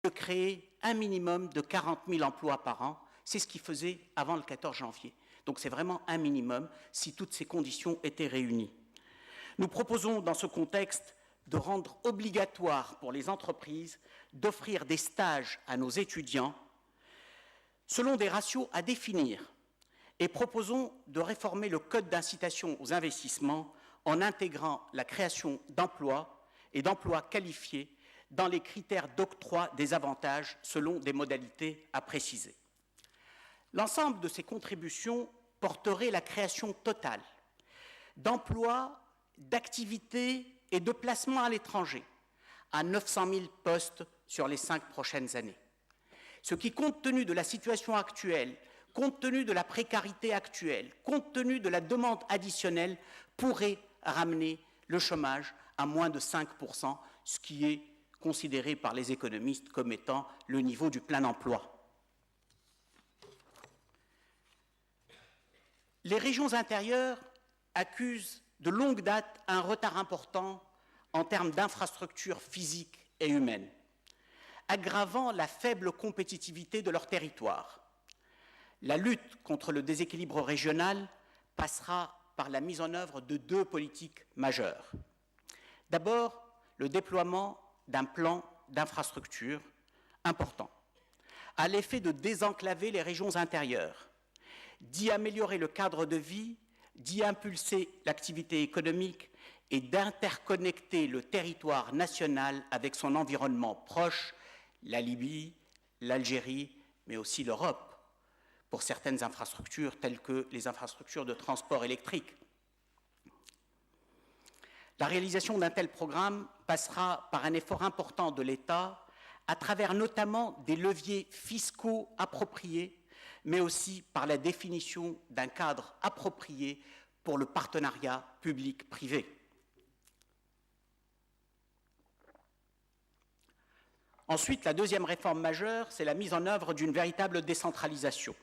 de créer un minimum de 40 000 emplois par an. C'est ce qu'il faisait avant le 14 janvier. Donc c'est vraiment un minimum si toutes ces conditions étaient réunies. Nous proposons dans ce contexte de rendre obligatoire pour les entreprises d'offrir des stages à nos étudiants selon des ratios à définir et proposons de réformer le code d'incitation aux investissements en intégrant la création d'emplois et d'emplois qualifiés dans les critères d'octroi des avantages selon des modalités à préciser. L'ensemble de ces contributions porterait la création totale d'emplois, d'activités et de placements à l'étranger à 900 000 postes sur les 5 prochaines années. Ce qui, compte tenu de la situation actuelle, compte tenu de la précarité actuelle, compte tenu de la demande additionnelle, pourrait ramener le chômage à moins de 5%, ce qui est considéré par les économistes comme étant le niveau du plein emploi. Les régions intérieures accusent de longue date un retard important en termes d'infrastructures physiques et humaines, aggravant la faible compétitivité de leur territoire. La lutte contre le déséquilibre régional passera par la mise en œuvre de 2 politiques majeures. D'abord, le déploiement d'un plan d'infrastructure important, à l'effet de désenclaver les régions intérieures, d'y améliorer le cadre de vie, d'y impulser l'activité économique et d'interconnecter le territoire national avec son environnement proche, la Libye, l'Algérie, mais aussi l'Europe, pour certaines infrastructures telles que les infrastructures de transport électrique. La réalisation d'un tel programme passera par un effort important de l'État à travers notamment des leviers fiscaux appropriés, mais aussi par la définition d'un cadre approprié pour le partenariat public-privé. Ensuite, la deuxième réforme majeure, c'est la mise en œuvre d'une véritable décentralisation.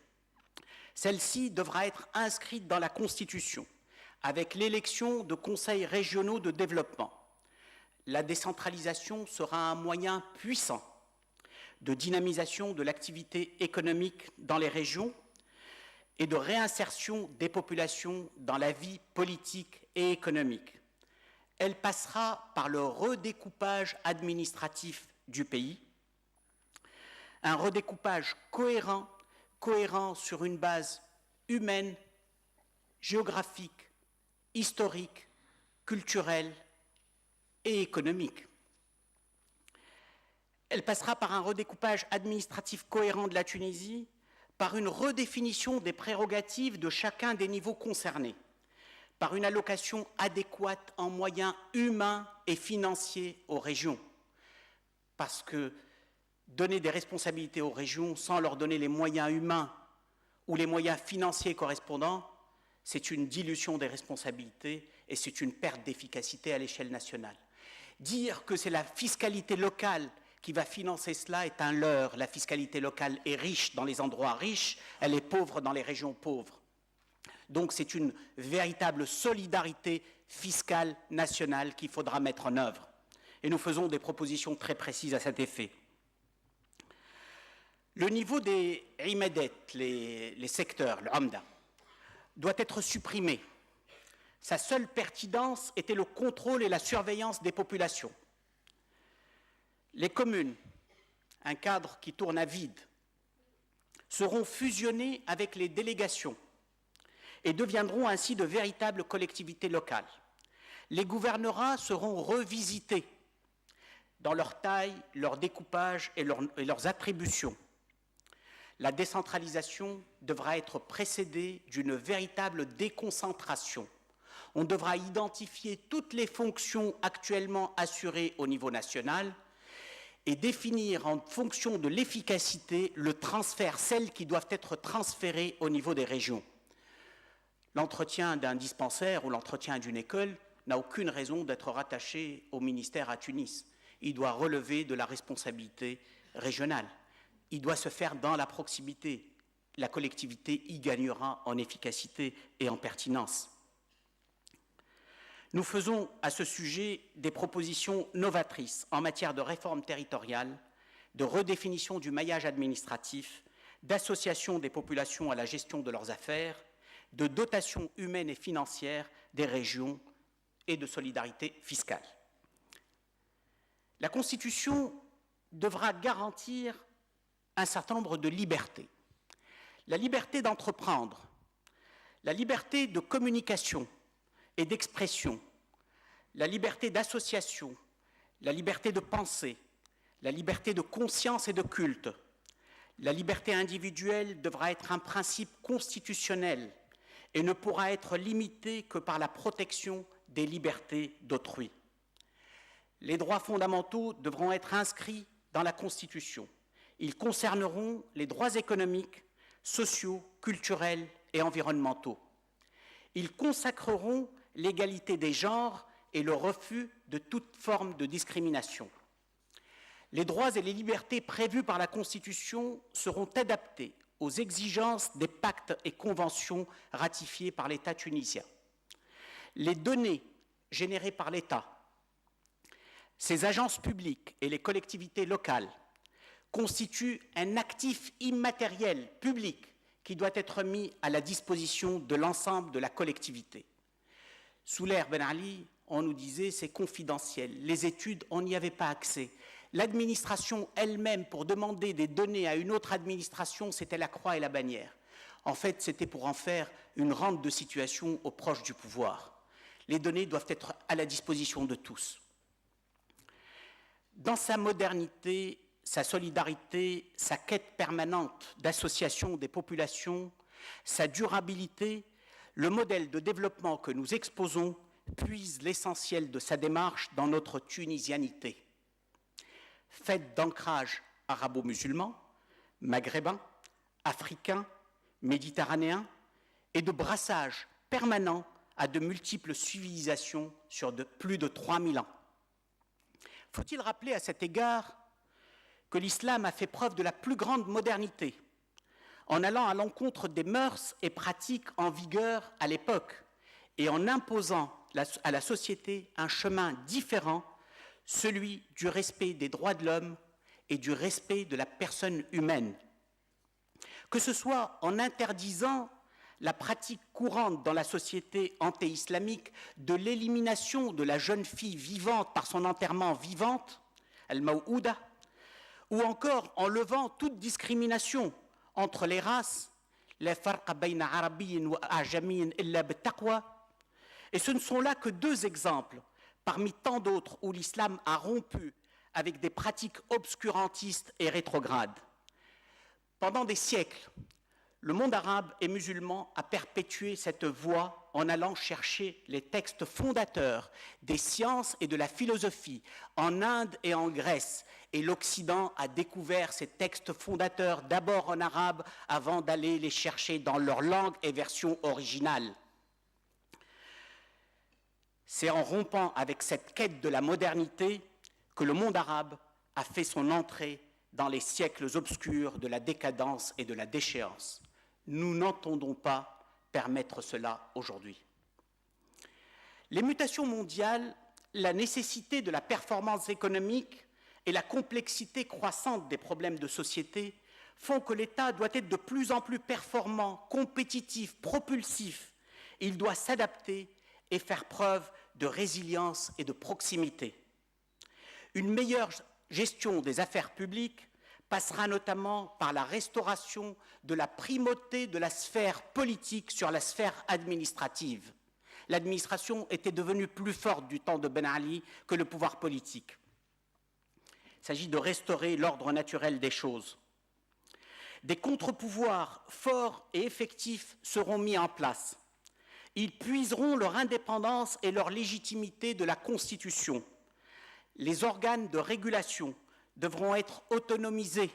Celle-ci devra être inscrite dans la Constitution, avec l'élection de conseils régionaux de développement. La décentralisation sera un moyen puissant de dynamisation de l'activité économique dans les régions et de réinsertion des populations dans la vie politique et économique. Elle passera par le redécoupage administratif du pays, un redécoupage cohérent sur une base humaine, géographique, historique, culturelle et économique. Elle passera par un redécoupage administratif cohérent de la Tunisie, par une redéfinition des prérogatives de chacun des niveaux concernés, par une allocation adéquate en moyens humains et financiers aux régions. Parce que donner des responsabilités aux régions sans leur donner les moyens humains ou les moyens financiers correspondants, c'est une dilution des responsabilités et c'est une perte d'efficacité à l'échelle nationale. Dire que c'est la fiscalité locale qui va financer cela est un leurre. La fiscalité locale est riche dans les endroits riches, elle est pauvre dans les régions pauvres. Donc c'est une véritable solidarité fiscale nationale qu'il faudra mettre en œuvre. Et nous faisons des propositions très précises à cet effet. Le niveau des imadet, les secteurs, le Hamda, doit être supprimé. Sa seule pertinence était le contrôle et la surveillance des populations. Les communes, un cadre qui tourne à vide, seront fusionnées avec les délégations et deviendront ainsi de véritables collectivités locales. Les gouvernorats seront revisités dans leur taille, leur découpage et leurs attributions. La décentralisation devra être précédée d'une véritable déconcentration. On devra identifier toutes les fonctions actuellement assurées au niveau national et définir en fonction de l'efficacité le transfert, celles qui doivent être transférées au niveau des régions. L'entretien d'un dispensaire ou l'entretien d'une école n'a aucune raison d'être rattaché au ministère à Tunis. Il doit relever de la responsabilité régionale. Il doit se faire dans la proximité. La collectivité y gagnera en efficacité et en pertinence. Nous faisons à ce sujet des propositions novatrices en matière de réforme territoriale, de redéfinition du maillage administratif, d'association des populations à la gestion de leurs affaires, de dotation humaine et financière des régions et de solidarité fiscale. La Constitution devra garantir un certain nombre de libertés. La liberté d'entreprendre, la liberté de communication et d'expression, la liberté d'association, la liberté de pensée, la liberté de conscience et de culte. La liberté individuelle devra être un principe constitutionnel et ne pourra être limitée que par la protection des libertés d'autrui. Les droits fondamentaux devront être inscrits dans la Constitution. Ils concerneront les droits économiques, sociaux, culturels et environnementaux. Ils consacreront l'égalité des genres et le refus de toute forme de discrimination. Les droits et les libertés prévus par la Constitution seront adaptés aux exigences des pactes et conventions ratifiés par l'État tunisien. Les données générées par l'État, ses agences publiques et les collectivités locales constituent un actif immatériel public qui doit être mis à la disposition de l'ensemble de la collectivité. Sous l'ère Ben Ali, on nous disait c'est confidentiel, les études, on n'y avait pas accès. L'administration elle-même, pour demander des données à une autre administration, c'était la croix et la bannière. En fait, c'était pour en faire une rente de situation aux proches du pouvoir. Les données doivent être à la disposition de tous. Dans sa modernité, sa solidarité, sa quête permanente d'association des populations, sa durabilité, le modèle de développement que nous exposons puise l'essentiel de sa démarche dans notre tunisianité. Faite d'ancrage arabo-musulman, maghrébin, africain, méditerranéen et de brassage permanent à de multiples civilisations sur plus de 3000 ans. Faut-il rappeler à cet égard que l'islam a fait preuve de la plus grande modernité en allant à l'encontre des mœurs et pratiques en vigueur à l'époque et en imposant à la société un chemin différent, celui du respect des droits de l'homme et du respect de la personne humaine. Que ce soit en interdisant la pratique courante dans la société anté-islamique de l'élimination de la jeune fille vivante par son enterrement vivante, al-maw'ouda, ou encore en levant toute discrimination entre les races, la farqa bayna arabiyyin wa ajamiyyin illa bittaqwa. Et ce ne sont là que deux exemples parmi tant d'autres où l'islam a rompu avec des pratiques obscurantistes et rétrogrades. Pendant des siècles, le monde arabe et musulman a perpétué cette voie en allant chercher les textes fondateurs des sciences et de la philosophie en Inde et en Grèce. Et l'Occident a découvert ces textes fondateurs d'abord en arabe avant d'aller les chercher dans leur langue et version originale. C'est en rompant avec cette quête de la modernité que le monde arabe a fait son entrée dans les siècles obscurs de la décadence et de la déchéance. Nous n'entendons pas permettre cela aujourd'hui. Les mutations mondiales, la nécessité de la performance économique et la complexité croissante des problèmes de société font que l'État doit être de plus en plus performant, compétitif, propulsif. Il doit s'adapter et faire preuve de résilience et de proximité. Une meilleure gestion des affaires publiques passera notamment par la restauration de la primauté de la sphère politique sur la sphère administrative. L'administration était devenue plus forte du temps de Ben Ali que le pouvoir politique. Il s'agit de restaurer l'ordre naturel des choses. Des contre-pouvoirs forts et effectifs seront mis en place. Ils puiseront leur indépendance et leur légitimité de la Constitution. Les organes de régulation devront être autonomisés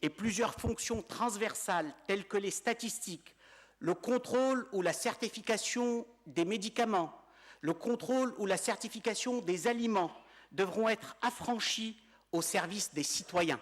et plusieurs fonctions transversales telles que les statistiques, le contrôle ou la certification des médicaments, le contrôle ou la certification des aliments devront être affranchis au service des citoyens.